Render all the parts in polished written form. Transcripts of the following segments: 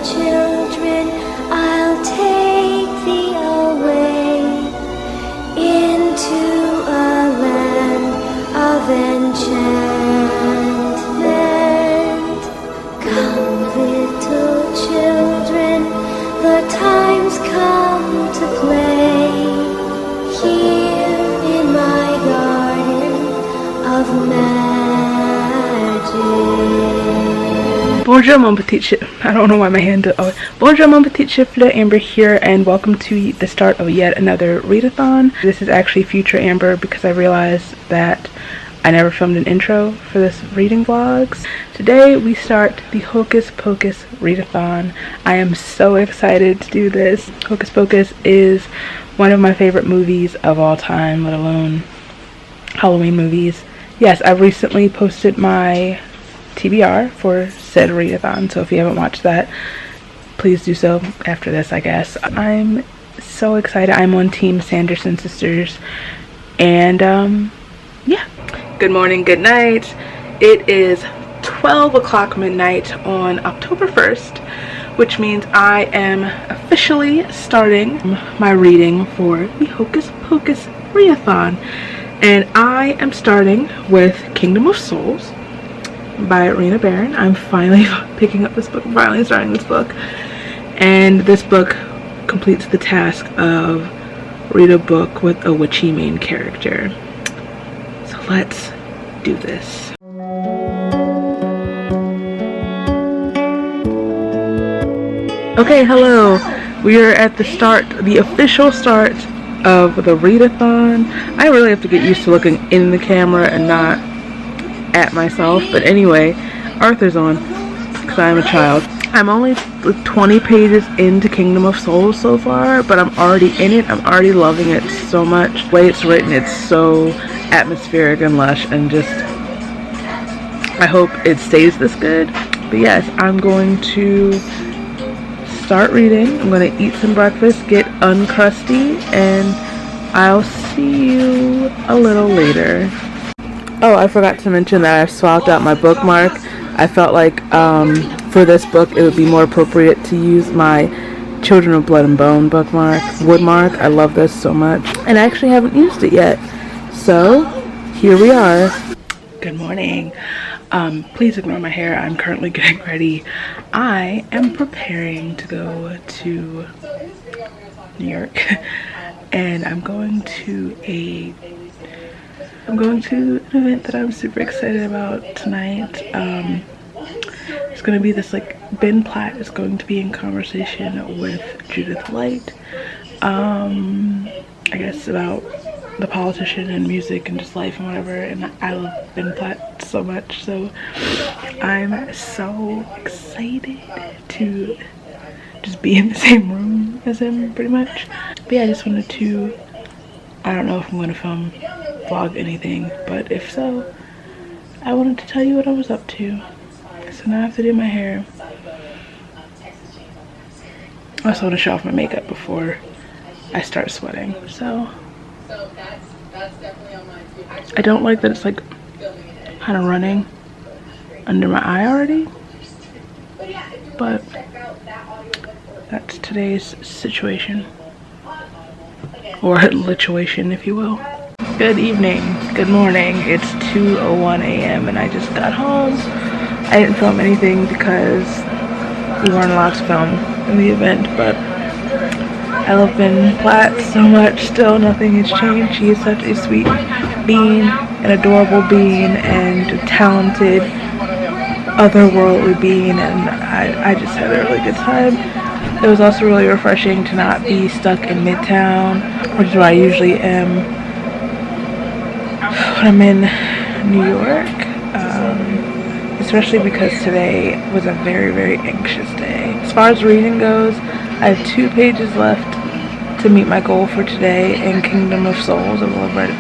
children, I'll take thee away into a land of enchantment. Come, little children, the time's come to play here in my garden of magic. Bonjour mon petit I don't know why my hand oh, bonjour mon petit chifle, Amber here, and welcome to the start of yet another readathon. This is actually future Amber because I realized that I never filmed an intro for this reading vlogs. Today we start the Hocus Pocus Readathon. I am so excited to do this. Hocus Pocus is one of my favorite movies of all time, let alone Halloween movies. Yes, I've recently posted my TBR for said readathon, so if you haven't watched that, please do so after this, I guess. I'm so excited. I'm on Team Sanderson sisters, and yeah. Good morning, good night. It is 12 o'clock midnight on October 1st, which means I am officially starting my reading for the Hocus Pocus Readathon, and I am starting with Kingdom of Souls by Rena Barron. I'm finally picking up this book. I'm finally starting this book, and this book completes the task of read a book with a witchy main character. So let's do this. Okay, hello. We are at the start, the official start of the readathon. I really have to get used to looking in the camera and not at myself, but anyway, Arthur's on because I'm a child. I'm only 20 pages into Kingdom of Souls so far, but I'm already in it. I'm already loving it so much. The way it's written, it's so atmospheric and lush, and just I hope it stays this good. But yes, I'm going to start reading. I'm going to eat some breakfast, get uncrusty, and I'll see you a little later. Oh, I forgot to mention that I've swapped out my bookmark. I felt like for this book it would be more appropriate to use my Children of Blood and Bone bookmark, Woodmark. I love this so much, and I actually haven't used it yet. So here we are. Good morning. Please ignore my hair. I'm currently getting ready. I am preparing to go to New York, and I'm going to an event that I'm super excited about tonight. It's going to be this, like, Ben Platt is going to be in conversation with Judith Light, I guess about the politician and music and just life and whatever, and I love Ben Platt so much, so I'm so excited to just be in the same room as him, pretty much. But yeah, I just wanted to, I don't know if I'm going to vlog anything, but if so, I wanted to tell you what I was up to. So now I have to do my hair. I also want to show off my makeup before I start sweating, so I don't like that it's like kind of running under my eye already, but that's today's situation, or lituation, if you will. Good evening, good morning. It's 2:01 a.m. and I just got home. I didn't film anything because we weren't allowed to film in the event, but I love Ben Platt so much. Still, nothing has changed. He is such a sweet being, an adorable being, and a talented, otherworldly being, and I just had a really good time. It was also really refreshing to not be stuck in Midtown, which is where I usually am when I'm in New York, especially because today was a very, very anxious day. As far as reading goes, I have 2 pages left to meet my goal for today in Kingdom of Souls. I will have read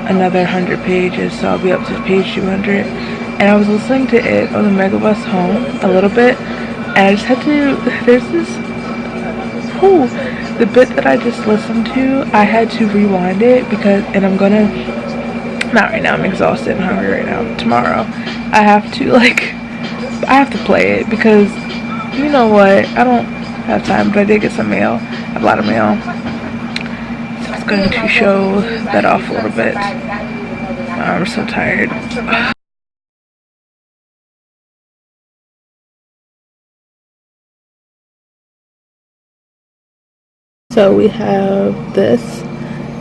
another 100 pages, so I'll be up to page 200. And I was listening to it on the megabus home a little bit, and I just had to, there's this, the bit that I just listened to, I had to rewind it because, and I'm gonna, not right now, I'm exhausted and hungry right now. Tomorrow, I have to play it because You know what? I don't have time, but I did get some mail. A lot of mail. So I was going to show that off a little bit. I'm so tired. So we have this.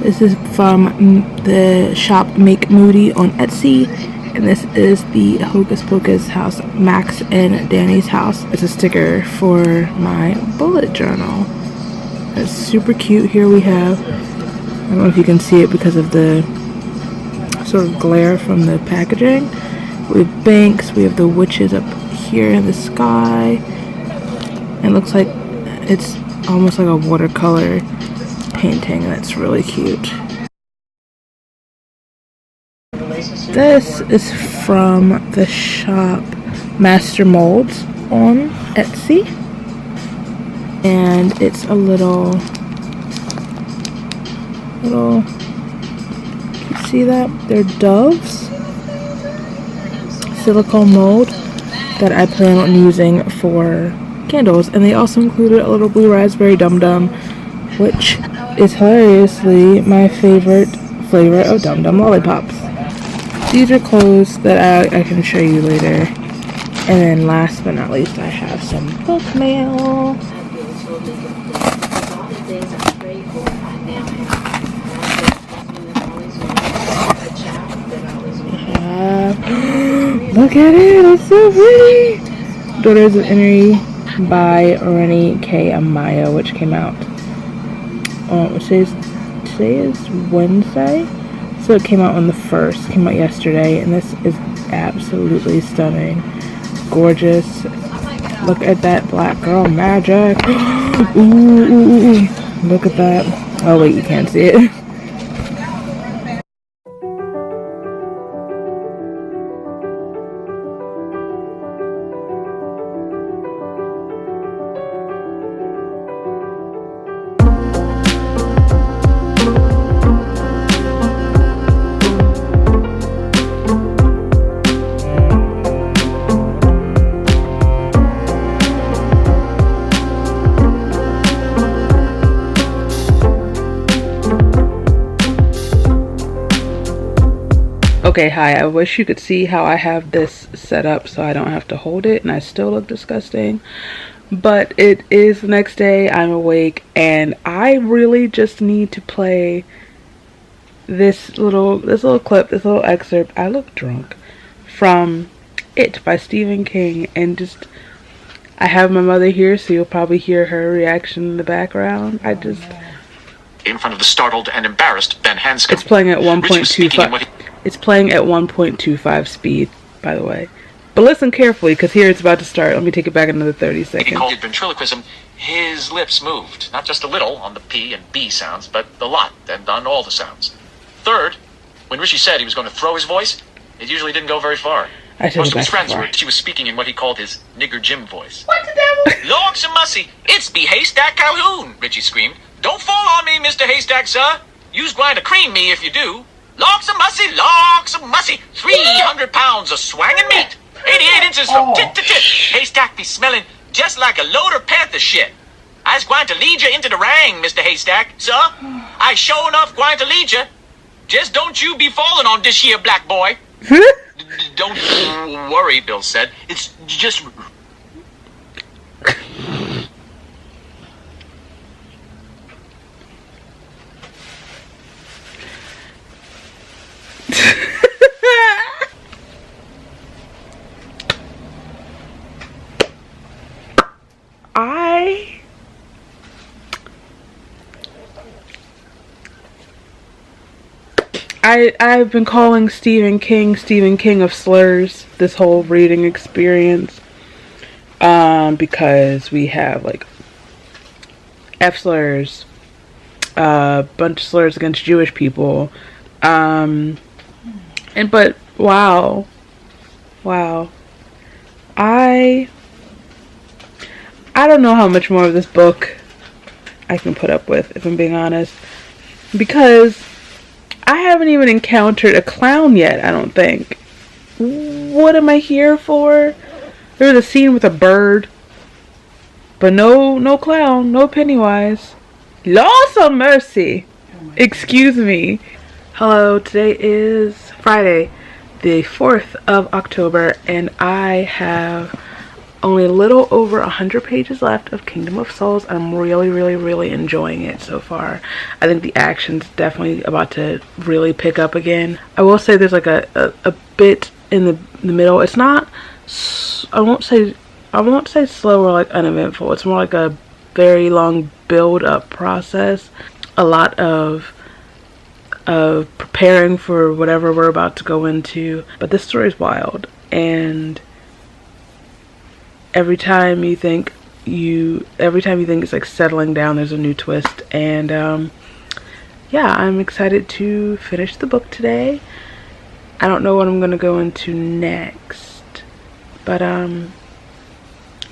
This is from the shop Make Moody on Etsy. And this is the Hocus Pocus house, Max and Danny's house. It's a sticker for my bullet journal. It's super cute. Here we have, I don't know if you can see it because of the sort of glare from the packaging. We have banks, we have the witches up here in the sky. It looks like it's almost like a watercolor painting. That's really cute. This is from the shop Master Molds on Etsy, and it's a little, can you see that? They're doves, silicone mold that I plan on using for candles, and they also included a little blue raspberry Dum Dum, which is hilariously my favorite flavor of Dum Dum lollipops. These are clothes that I can show you later. And then last but not least, I have some book mail. Look at it, it's so pretty! Daughters of Energy by Rennie K. Amaya, which came out today is Wednesday. So it came out on the 1st, came out yesterday, and this is absolutely stunning. Gorgeous. Look at that black girl magic. Ooh, look at that. Oh wait, you can't see it. Okay, hi, I wish you could see how I have this set up so I don't have to hold it and I still look disgusting. But it is the next day, I'm awake, and I really just need to play this little clip, this little excerpt. I look drunk. From It by Stephen King, and just, I have my mother here, so you'll probably hear her reaction in the background. In front of the startled and embarrassed Ben Hanscom. It's playing at 1.25. It's playing at 1.25 speed, by the way. But listen carefully, because here it's about to start. Let me take it back another 30 seconds. He called ventriloquism. His lips moved, not just a little on the P and B sounds, but a lot, and on all the sounds. Third, when Richie said he was going to throw his voice, it usually didn't go very far. Most of his friends were, she was speaking in what he called his nigger Jim voice. What the devil? Lords and mussy, it's be Haystack Calhoun, Richie screamed. Don't fall on me, Mr. Haystack, sir. You's going to cream me if you do. Logs of mussy, 300 pounds of swangin' meat, 88 inches from tit to tit. Haystack be smelling just like a load of panther shit. I's going to lead you into the ring, Mr. Haystack, sir. I sure enough going to lead you. Just don't you be falling on this here black boy. Don't worry, Bill said. It's just... I've been calling Stephen King of slurs this whole reading experience, because we have like F slurs, a bunch of slurs against Jewish people, but wow, I don't know how much more of this book I can put up with, if I'm being honest, because I haven't even encountered a clown yet, I don't think. What am I here for? There was a scene with a bird. But no clown, no Pennywise. Laws of mercy. Excuse me. Hello, today is Friday, the 4th of October, and I have only a little over 100 pages left of Kingdom of Souls. I'm really enjoying it so far. I think the action's definitely about to really pick up again. I will say there's like a bit in the middle. It's not, I won't say slow or like uneventful. It's more like a very long build up process. A lot of preparing for whatever we're about to go into. But this story is wild, and every time you think it's like settling down, there's a new twist. And yeah, I'm excited to finish the book today. I don't know what I'm gonna go into next, but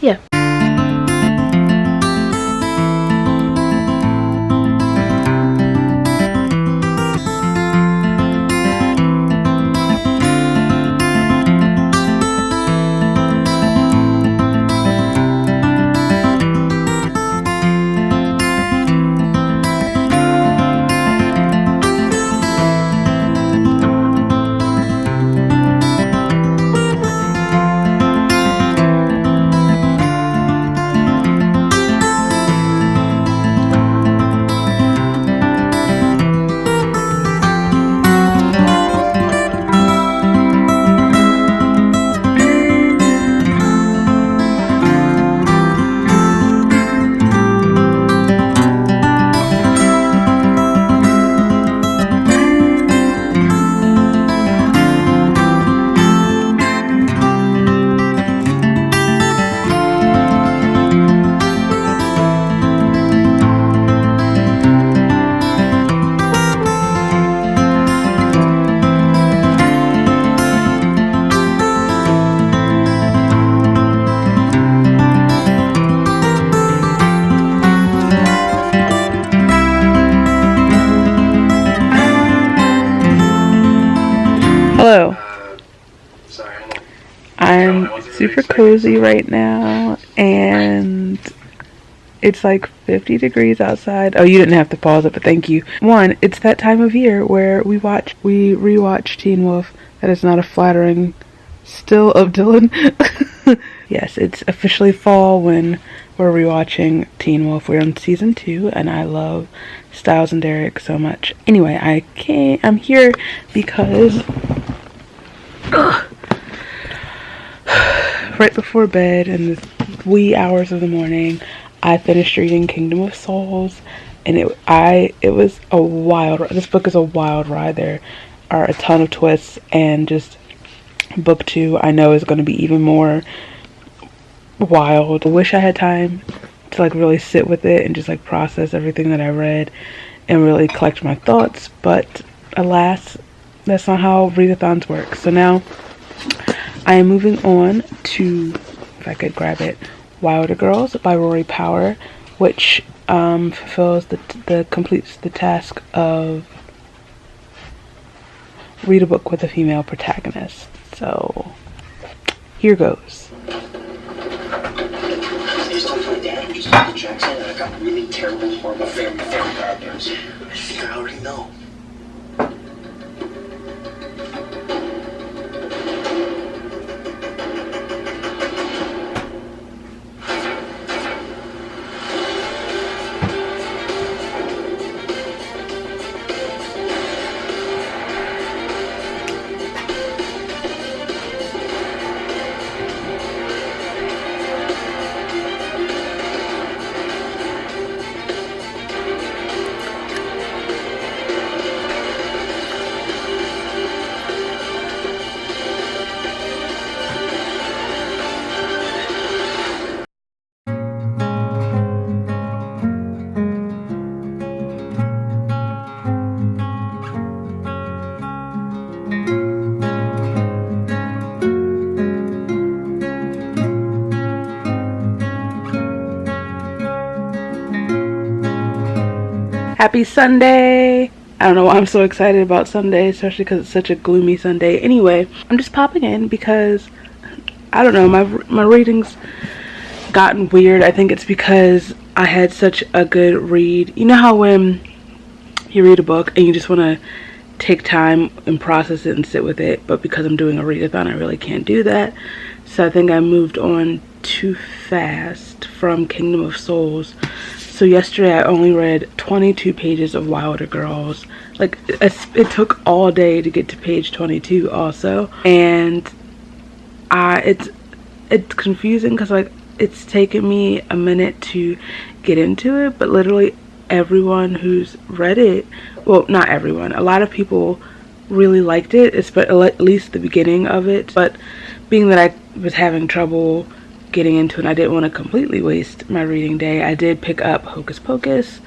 yeah. Hello. I'm super cozy right now, and it's like 50 degrees outside. Oh, you didn't have to pause it, but thank you. One, it's that time of year where we rewatch Teen Wolf. That is not a flattering still of Dylan. Yes, it's officially fall when we're rewatching Teen Wolf. We're on season 2, and I love Styles and Derek so much. Anyway, I'm here because right before bed in the wee hours of the morning, I finished reading Kingdom of Souls, and it was a wild. This book is a wild ride. There are a ton of twists, and just book 2 I know is going to be even more wild. I wish I had time to like really sit with it and just like process everything that I read and really collect my thoughts, but alas, that's not how readathons work. So now I am moving on to, if I could grab it, Wilder Girls by Rory Power, which completes the task of read a book with a female protagonist. So here goes. Jackson, and I got really terrible, horrible family bad news. I think I already know. Happy Sunday! I don't know why I'm so excited about Sunday, especially because it's such a gloomy Sunday. Anyway, I'm just popping in because, I don't know, my readings gotten weird. I think it's because I had such a good read. You know how when you read a book and you just want to take time and process it and sit with it, but because I'm doing a readathon, I really can't do that. So I think I moved on too fast from Kingdom of Souls. So yesterday I only read 22 pages of Wilder Girls. Like, it took all day to get to page 22 also. And it's confusing because, like, it's taken me a minute to get into it, but literally everyone who's read it, well, not everyone, a lot of people really liked it, at least the beginning of it. But being that I was having trouble getting into it and I didn't want to completely waste my reading day, I did pick up Hocus Pocus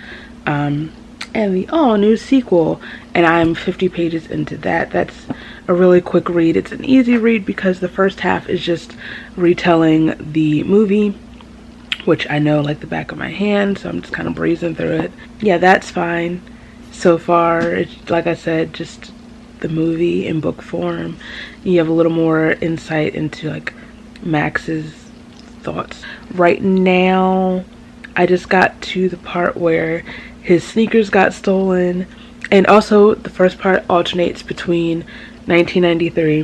and the all-new sequel, and I'm 50 pages into that. That's a really quick read. It's an easy read because the first half is just retelling the movie, which I know like the back of my hand, so I'm just kind of breezing through it. Yeah, that's fine so far. It's, like I said, just the movie in book form. You have a little more insight into like Max's thoughts. Right now I just got to the part where his sneakers got stolen, and also the first part alternates between 1993,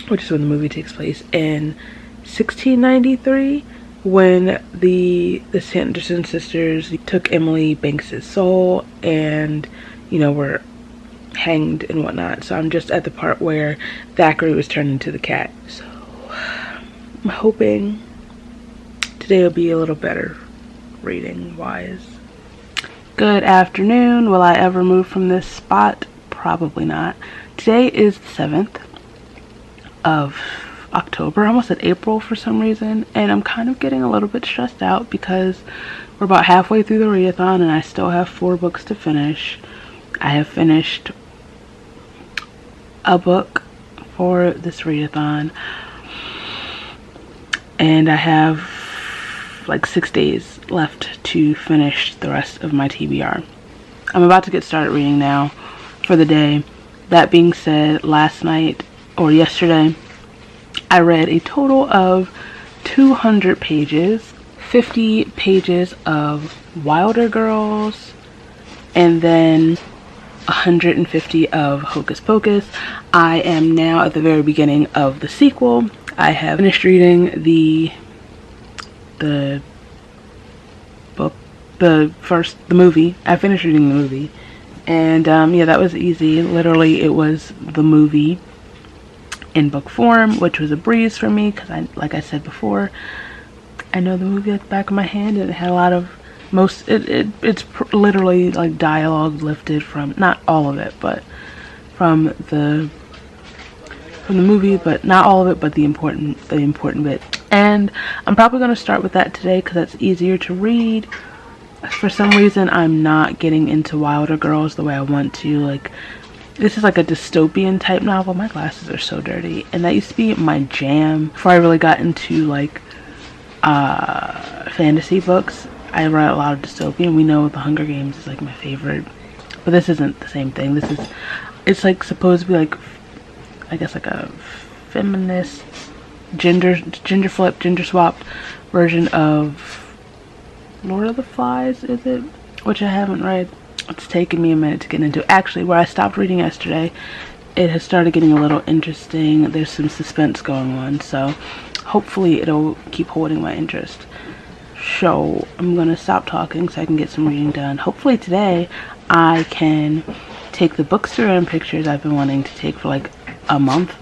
which is when the movie takes place, and 1693, when the Sanderson sisters took Emily Banks's soul and, you know, were hanged and whatnot. So I'm just at the part where Thackeray was turned into the cat. So I'm hoping today will be a little better reading wise. Good afternoon. Will I ever move from this spot? Probably not. Today is the 7th of October. I almost said April for some reason, and I'm kind of getting a little bit stressed out because we're about halfway through the readathon and I still have 4 books to finish. I have finished a book for this readathon and I have like 6 days left to finish the rest of my TBR. I'm about to get started reading now for the day. That being said, last night or yesterday I read a total of 200 pages, 50 pages of Wilder Girls, and then 150 of Hocus Pocus. I am now at the very beginning of the sequel. I have finished reading the book, the movie. I finished reading the movie, and yeah, that was easy. Literally, it was the movie in book form, which was a breeze for me because like I said before, I know the movie at the back of my hand, and it had a lot of it's literally like dialogue lifted from, not all of it, but from the movie, but not all of it, but the important bit. And I'm probably going to start with that today because that's easier to read. For some reason, I'm not getting into Wilder Girls the way I want to. Like, this is like a dystopian type novel. My glasses are so dirty, and that used to be my jam before I really got into like fantasy books. I read a lot of dystopian. We know The Hunger Games is like my favorite, but this isn't the same thing. It's like supposed to be like, I guess, like a feminist, gender swapped version of Lord of the Flies, is it? Which I haven't read. It's taken me a minute to get into. Actually, where I stopped reading yesterday, it has started getting a little interesting. There's some suspense going on, so hopefully it'll keep holding my interest. So I'm gonna stop talking so I can get some reading done. Hopefully today I can take the bookstore and pictures I've been wanting to take for like a month.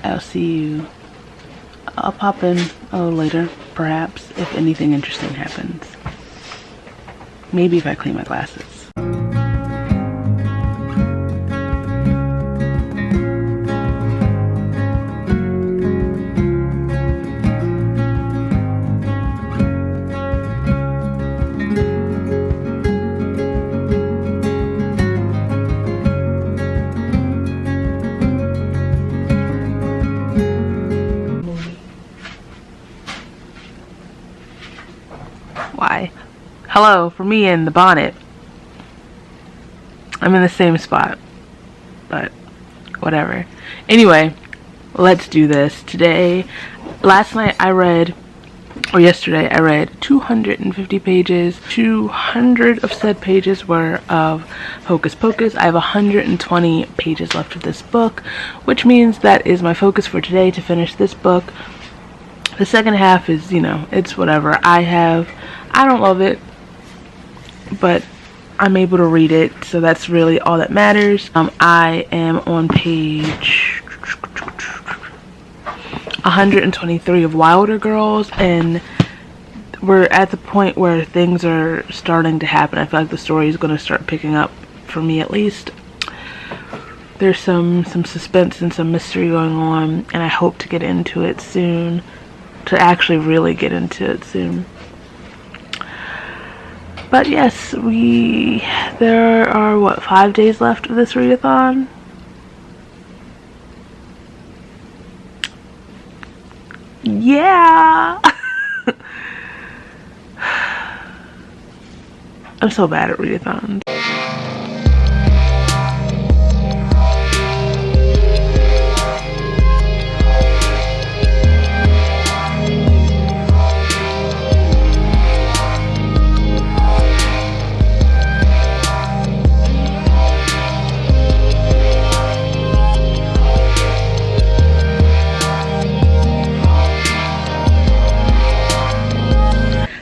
I'll see you. I'll pop in a little later, perhaps, if anything interesting happens. Maybe if I clean my glasses. Why? Hello, for me in the bonnet. I'm in the same spot, but whatever. Anyway, let's do this. Last night I read or yesterday, I read 250 pages. 200 of said pages were of Hocus Pocus. I have 120 pages left of this book, which means that is my focus for today, to finish this book. The second half is, you know, it's whatever. I don't love it, but I'm able to read it, so that's really all that matters. I am on page 123 of Wilder Girls, and we're at the point where things are starting to happen. I feel like the story is going to start picking up, for me at least. There's some suspense and some mystery going on, and I hope to get into it soon, to actually really get into it soon. But yes, there are, what, 5 days left of this readathon? Yeah! I'm so bad at readathons.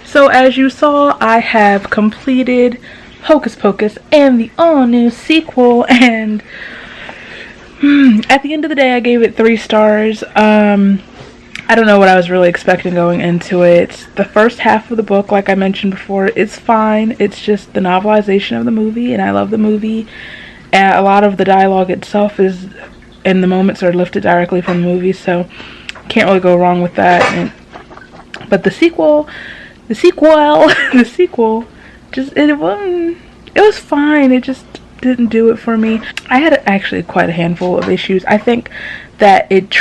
So as you saw, I have completed Hocus Pocus and the all-new sequel, and at the end of the day I gave it 3 stars. I don't know what I was really expecting going into it. The first half of the book, like I mentioned before, is fine. It's just the novelization of the movie, and I love the movie. And a lot of the dialogue itself is, and the moments are lifted directly from the movie, so can't really go wrong with that. But the sequel just, it was fine. It just didn't do it for me. I had actually quite a handful of issues. I think that it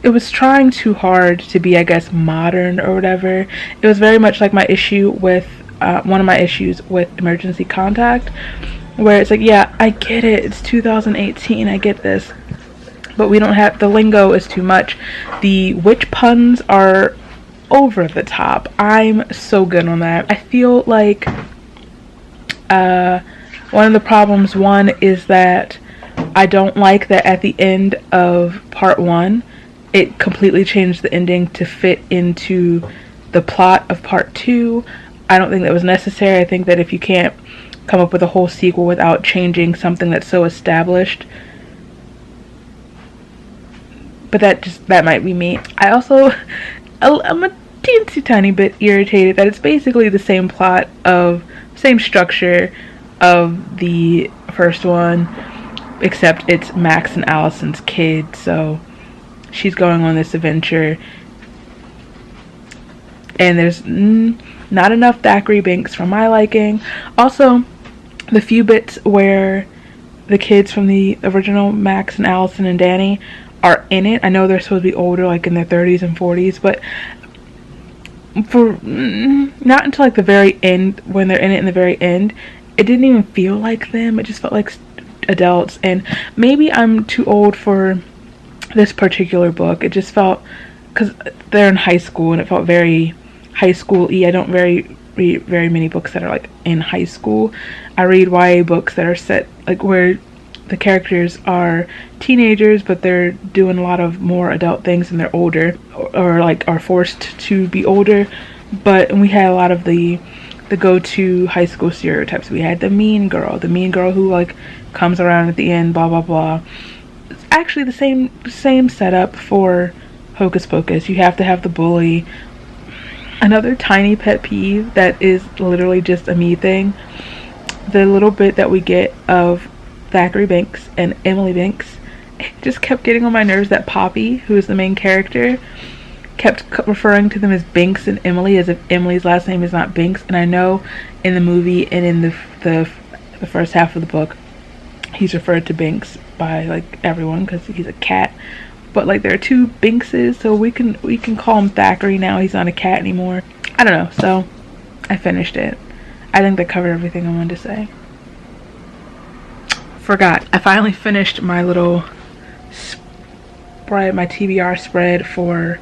was trying too hard to be, I guess, modern or whatever. It was very much like my issue with, one of my issues with Emergency Contact, where it's like, yeah, I get it, it's 2018, I get this, but we don't have, the lingo is too much. The witch puns are over the top. I'm so good on that. I feel like one of the problems, one, is that I don't like that at the end of part 1, it completely changed the ending to fit into the plot of part 2. I don't think that was necessary. I think that if you can't come up with a whole sequel without changing something that's so established, but that might be me. I'm a teensy tiny bit irritated that it's basically the same plot same structure of the first one, except it's Max and Allison's kid, so she's going on this adventure, and there's not enough Thackeray Binks for my liking. Also, the few bits where the kids from the original Max and Allison and Danny are in it, I know they're supposed to be older, like in their 30s and 40s, but for not until like the very end, when they're in it in the very end, it didn't even feel like them. It just felt like adults, and maybe I'm too old for this particular book. It just felt, because they're in high school, and it felt very high school-y. I don't read very many books that are like in high school. I read YA books that are set like where the characters are teenagers, but they're doing a lot of more adult things and they're older, or like are forced to be older. But we had a lot of the go-to high school stereotypes. We had the mean girl who like comes around at the end, blah blah blah. It's actually the same setup for Hocus Pocus. You have to have the bully. Another tiny pet peeve that is literally just a me thing, the little bit that we get of Thackeray Binks and Emily Binks, it just kept getting on my nerves that Poppy, who is the main character, kept referring to them as Binks and Emily, as if Emily's last name is not Binks. And I know in the movie and in the first half of the book, he's referred to Binks by like everyone because he's a cat. But like there are 2 Binkses, so we can call him Thackeray now. He's not a cat anymore. I don't know. So I finished it. I think that covered everything I wanted to say. Forgot. I finally finished my little spread, my TBR spread for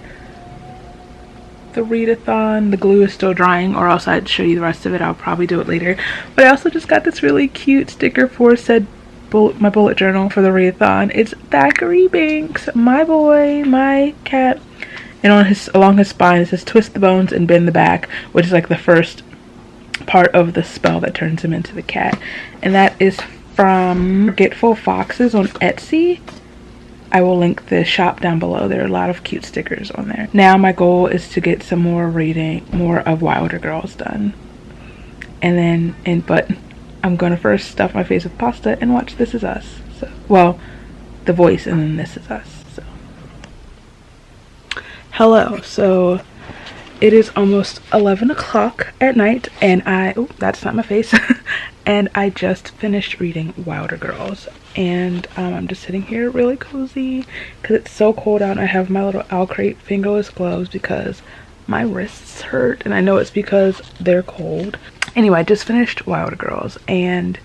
the readathon. The glue is still drying, or else I'd show you the rest of it. I'll probably do it later. But I also just got this really cute sticker for said my bullet journal for the readathon. It's Thackeray Binks, my boy, my cat. And on along his spine it says twist the bones and bend the back, which is like the first part of the spell that turns him into the cat. And that is from Forgetful Foxes on Etsy. I will link the shop down below. There are a lot of cute stickers on there. Now my goal is to get some more more of Wilder Girls done. But I'm gonna first stuff my face with pasta and watch This Is Us. So, well, The Voice and then This Is Us. So, hello. So it is almost 11 o'clock at night, and that's not my face. And I just finished reading Wilder Girls, and I'm just sitting here really cozy because it's so cold out, and I have my little Owl Crate fingerless gloves because my wrists hurt, and I know it's because they're cold. Anyway, I just finished Wilder Girls, and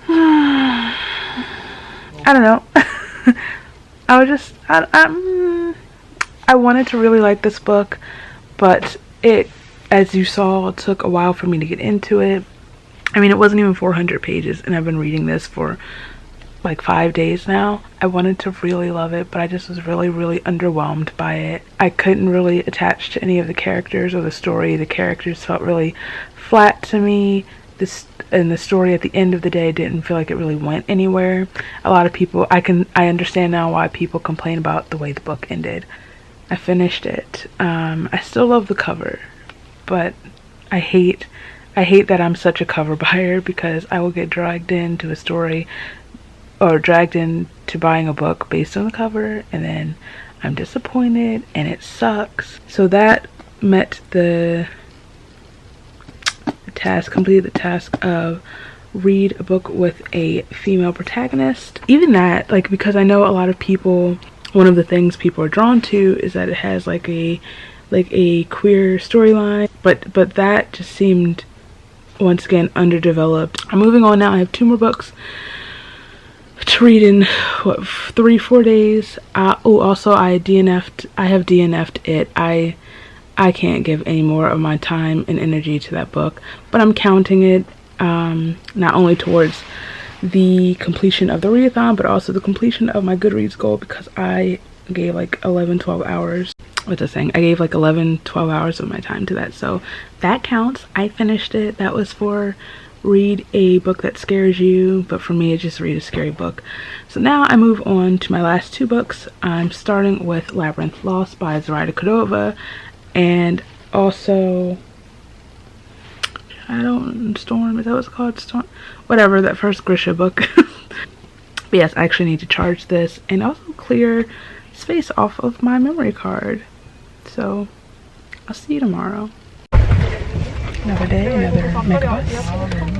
I don't know. I wanted to really like this book, but it, as you saw, took a while for me to get into it. I mean, it wasn't even 400 pages, and I've been reading this for like 5 days now. I wanted to really love it, but I just was really, really underwhelmed by it. I couldn't really attach to any of the characters or the story. The characters felt really flat to me. And the story at the end of the day didn't feel like it really went anywhere. A lot of people, I understand now why people complain about the way the book ended. I finished it. I still love the cover, but I hate that I'm such a cover buyer, because I will get dragged into a story or dragged into buying a book based on the cover, and then I'm disappointed and it sucks. So that met the task, completed the task of read a book with a female protagonist. Even that, like, because I know a lot of people, one of the things people are drawn to is that it has like a queer storyline, but that just seemed once again underdeveloped. I'm moving on now. I have 2 more books to read in 3-4 days. Also I have DNF'd it. I can't give any more of my time and energy to that book, but I'm counting it not only towards the completion of the readathon, but also the completion of my Goodreads goal, because I gave like 11-12 hours. What's I saying? I gave like 11-12 hours of my time to that, so that counts. I finished it. That was for read a book that scares you, but for me, it's just read a scary book. So now I move on to my last 2 books. I'm starting with Labyrinth Lost by Zoraida Cordova, and also Storm, is that what it's called? Storm, whatever, that first Grisha book. But yes, I actually need to charge this and also clear space off of my memory card. So I'll see you tomorrow. Another day, another megabus,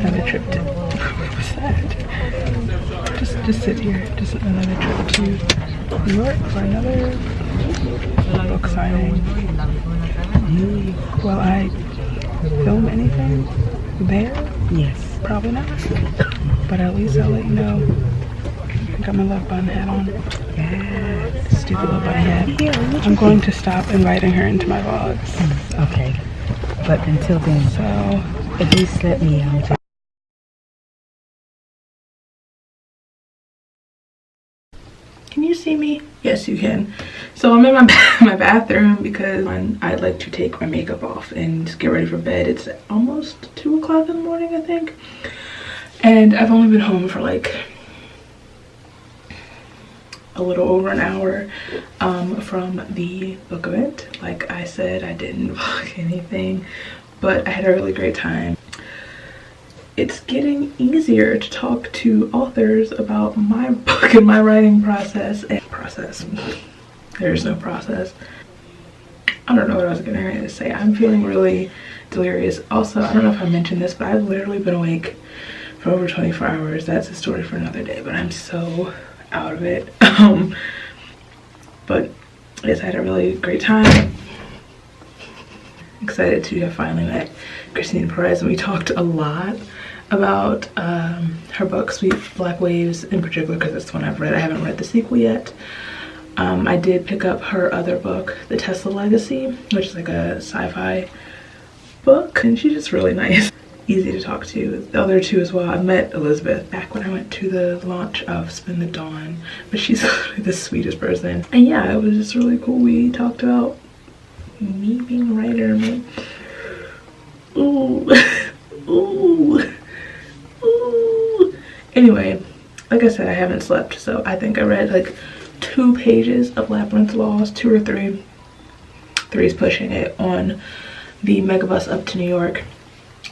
another trip to what was that? Just sit here. Just another trip to New York for another book signing. Will I film anything there? Yes. Probably not. But at least I'll let you know. I got my love bun hat on. Yes. Stupid love bun hat. I'm going to stop inviting her into my vlogs. Okay. But until then, so at least let me Can you see me? Yes, you can. So I'm in my bathroom because I'd like to take my makeup off and just get ready for bed. It's almost 2 o'clock in the morning, I think. And I've only been home for like a little over an hour from the book event. Like I said, I didn't vlog anything, but I had a really great time. It's getting easier to talk to authors about my book and my writing process. There's no process. I don't know what I was gonna say. I'm feeling really delirious. Also, I don't know if I mentioned this, but I've literally been awake for over 24 hours. That's a story for another day, but I'm so out of it. But yes, I had a really great time. Excited to have finally met Christine Perez, and we talked a lot. about her book, Sweet Black Waves, in particular because it's the one I've read. I haven't read the sequel yet. I did pick up her other book, The Tesla Legacy, which is like a sci-fi book, and she's just really nice. Easy to talk to. The other two as well. I met Elizabeth back when I went to the launch of Spin the Dawn, but she's the sweetest person. And yeah, it was just really cool. We talked about me being a writer. Ooh. Ooh. Ooh. Anyway, like I said, I haven't slept, so I think I read like 2 pages of Labyrinth Laws, 2 or 3. 3 is pushing it, on the megabus up to New York.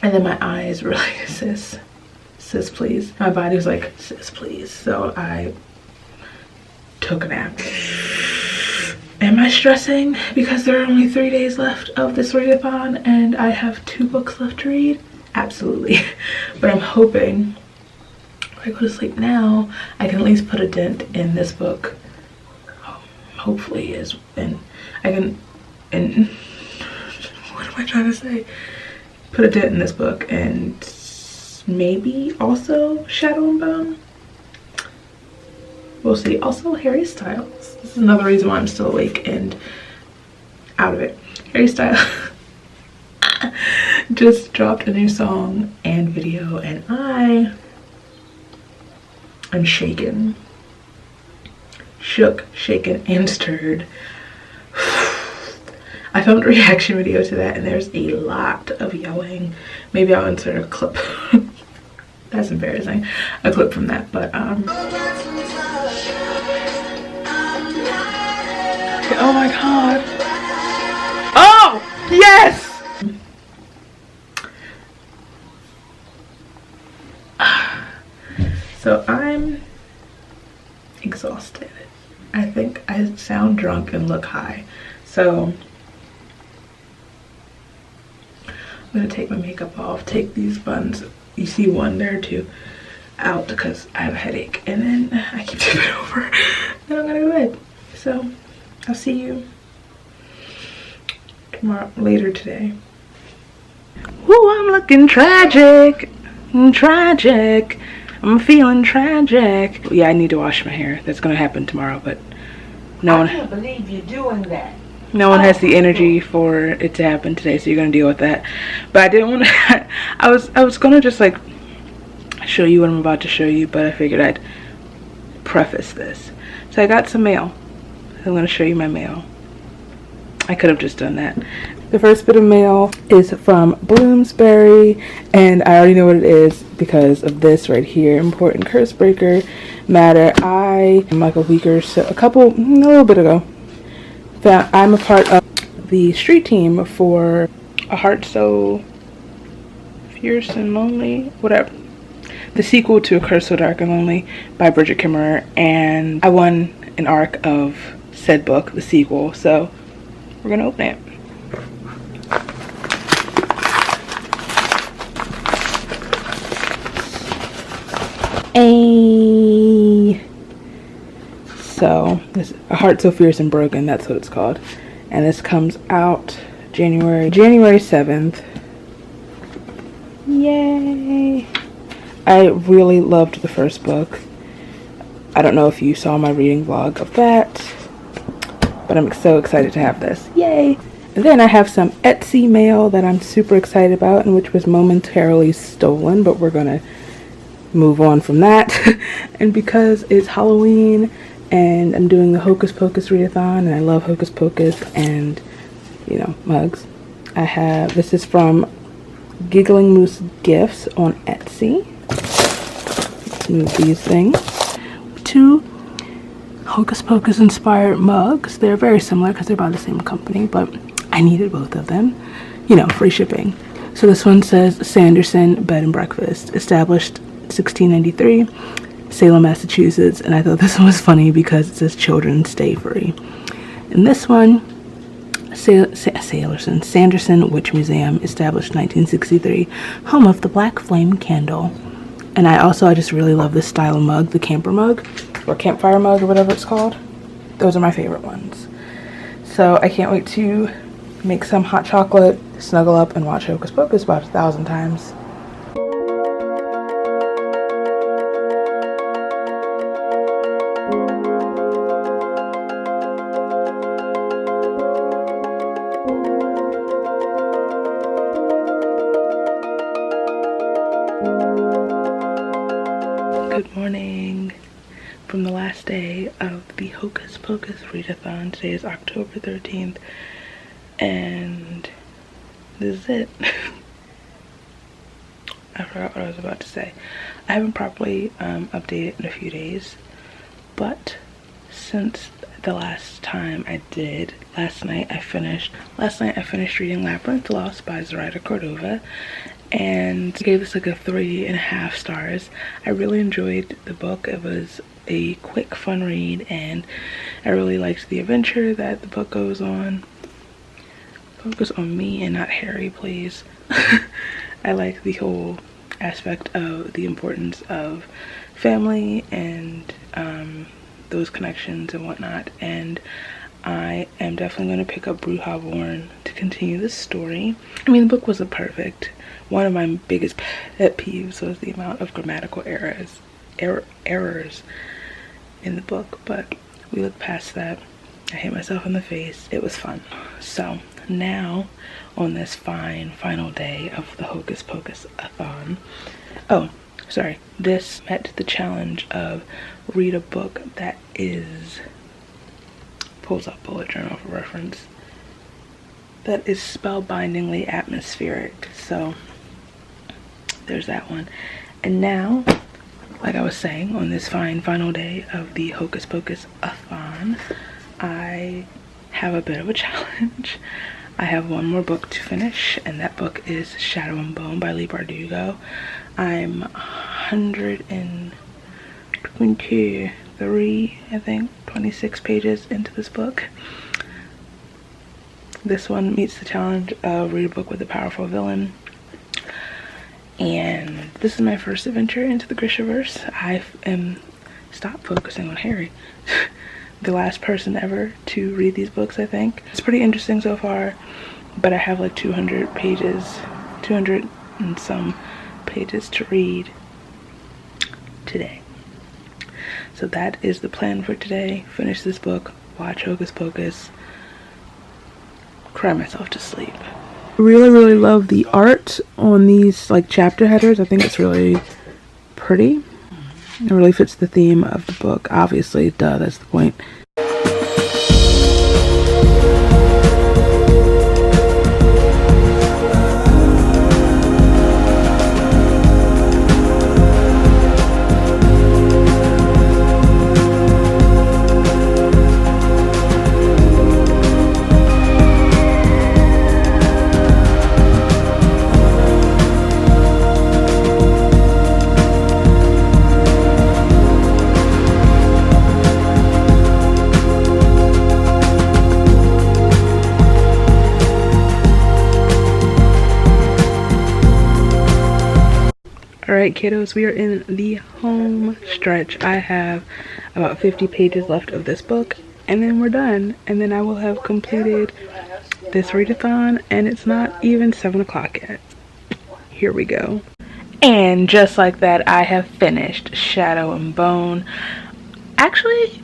And then my eyes were like, sis please. My body was like, sis please. So I took a nap. Am I stressing because there are only 3 days left of this readathon and I have 2 books left to read? Absolutely. But I'm hoping if I go to sleep now, I can at least put a dent in this book. Hopefully and I can, and what am I trying to say? Put a dent in this book and maybe also Shadow and Bone. We'll see. Also Harry Styles. This is another reason why I'm still awake and out of it. Harry Styles just dropped a new song and video and I am shaken. Shook, shaken, and stirred. I filmed a reaction video to that and there's a lot of yelling. Maybe I'll insert a clip. That's embarrassing. A clip from that, but oh my god. Oh, yes! So I'm exhausted. I think I sound drunk and look high. So I'm gonna take my makeup off, take these buns, you see one there too, out because I have a headache, and then I keep tipping over, then I'm gonna go to bed. So I'll see you tomorrow, later today. Ooh, I'm looking tragic, tragic. I'm feeling tragic. Yeah, I need to wash my hair. That's gonna happen tomorrow, but no one. I can't believe you're doing that. No one has the energy for it to happen today, so you're gonna deal with that. But I didn't want to. I was gonna just like show you what I'm about to show you, but I figured I'd preface this. So I got some mail. I'm gonna show you my mail. I could have just done that. The first bit of mail is from Bloomsbury, and I already know what it is because of this right here. Important curse breaker matter. I am like a week or so, a little bit ago, that I'm a part of the street team for A Heart So Fierce and Lonely, whatever. The sequel to A Curse So Dark and Lonely by Bridget Kimmerer, and I won an arc of said book, the sequel, so we're gonna open it. So this A Heart So Fierce and Broken, that's what it's called, and this comes out January 7th. Yay! I really loved the first book. I don't know if you saw my reading vlog of that, but I'm so excited to have this. Yay! And then I have some Etsy mail that I'm super excited about, and which was momentarily stolen, but we're gonna move on from that. And because it's Halloween and I'm doing the Hocus Pocus Readathon, and I love Hocus Pocus and, you know, mugs, I have, this is from Giggling Moose Gifts on Etsy. Let's move these things. 2 Hocus Pocus inspired mugs. They're very similar because they're by the same company, but I needed both of them, you know, free shipping. So this one says Sanderson Bed and Breakfast, established 1693, Salem, Massachusetts, and I thought this one was funny because it says children stay free. And this one, Sanderson Witch Museum, established 1963, home of the Black Flame Candle. And I just really love this style of mug, the camper mug, or campfire mug, or whatever it's called. Those are my favorite ones. So I can't wait to make some hot chocolate, snuggle up, and watch Hocus Pocus about 1,000 times. Good morning from the last day of the Hocus Pocus Readathon. Today is October 13th and this is it. I forgot what I was about to say. I haven't properly updated in a few days, but since the last time I did, last night I finished reading Labyrinth Lost by Zoraida Cordova, and I gave this like a 3.5 stars. I really enjoyed the book. It was a quick, fun read, and I really liked the adventure that the book goes on. Focus on me and not Harry, please. I like the whole aspect of the importance of family and those connections and whatnot, and I am definitely going to pick up Grishaverse to continue this story. I mean, the book wasn't perfect. One of my biggest pet peeves was the amount of grammatical errors in the book, but we looked past that. I hit myself in the face. It was fun. So now, on this final day of the Hocus Pocus-a-thon, this met the challenge of read a book that is, pulls up bullet journal for reference, that is spellbindingly atmospheric. So there's that one. And now, like I was saying, on this final day of the Hocus Pocus-a-thon, I have a bit of a challenge. I have one more book to finish, and that book is Shadow and Bone by Leigh Bardugo. I'm 123, I think, 26 pages into this book. This one meets the challenge of read a book with a powerful villain. And this is my first adventure into the Grishaverse. I am stopped focusing on Harry. The last person ever to read these books, I think. It's pretty interesting so far, but I have like 200 and some pages to read today. So that is the plan for today. Finish this book, watch Hocus Pocus, cry myself to sleep. I really love the art on these like chapter headers. I think it's really pretty. It really fits the theme of the book. Obviously, duh, that's the point. Alright kiddos, we are in the home stretch. I have about 50 pages left of this book, and then we're done. And then I will have completed this readathon, and it's not even 7 o'clock yet. Here we go. And just like that, I have finished Shadow and Bone. Actually,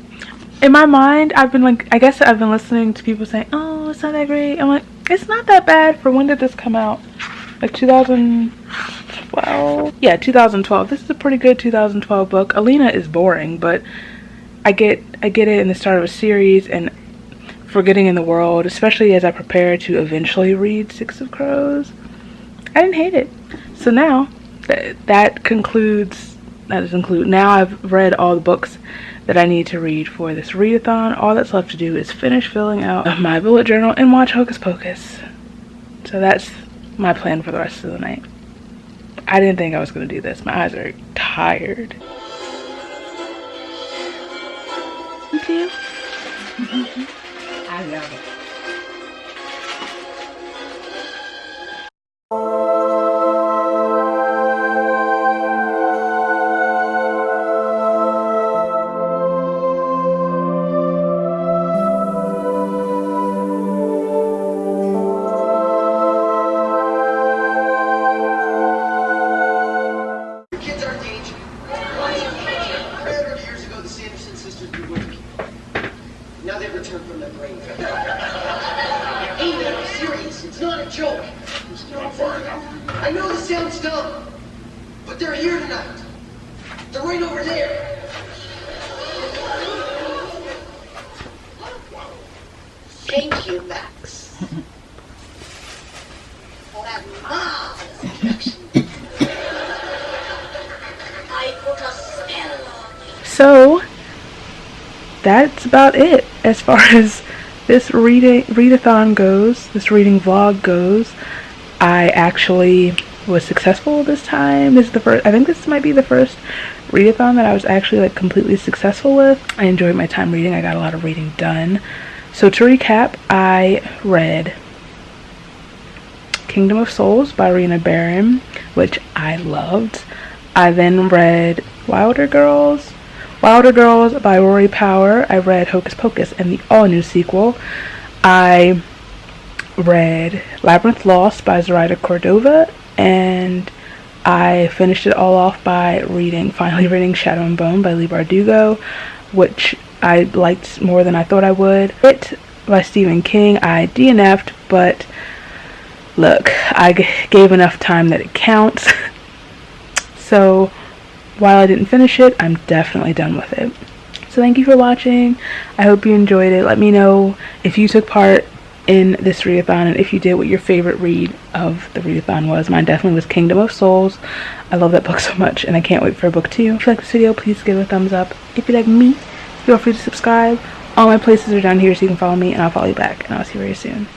in my mind, I've been like, I guess I've been listening to people saying, oh, it's not that great. I'm like, it's not that bad for when did this come out? Like 2012? Yeah, 2012. This is a pretty good 2012 book. Alina is boring, but I get it in the start of a series and forgetting in the world, especially as I prepare to eventually read Six of Crows. I didn't hate it. So now, that concludes, now I've read all the books that I need to read for this readathon. All that's left to do is finish filling out my bullet journal and watch Hocus Pocus. So that's my plan for the rest of the night. I didn't think I was going to do this. My eyes are tired. You too? I love it. Now they've returned from their grave. Amen, I'm serious. It's not a joke. It's not far enough. I know this sounds dumb, but they're here tonight. They're right over there. Thank you, Max. For that marvelous introduction. I put a spell on you. So that's about it as far as this readathon goes, this reading vlog goes. I actually was successful this time. This is the first, I think this might be the first readathon that I was actually like completely successful with. I enjoyed my time reading. I got a lot of reading done. So to recap, I read Kingdom of Souls by Rena Barron, which I loved. I then read Wilder Girls by Rory Power. I read Hocus Pocus and the all-new sequel. I read Labyrinth Lost by Zoraida Cordova, and I finished it all off by finally reading Shadow and Bone by Leigh Bardugo, which I liked more than I thought I would. It by Stephen King, I DNF'd, but look, I gave enough time that it counts. So while I didn't finish it, I'm definitely done with it. So thank you for watching. I hope you enjoyed it. Let me know if you took part in this readathon, and if you did, what your favorite read of the readathon was. Mine definitely was Kingdom of Souls. I love that book so much, and I can't wait for book 2. If you like this video, please give it a thumbs up. If you like me, feel free to subscribe. All my places are down here so you can follow me, and I'll follow you back, and I'll see you very soon.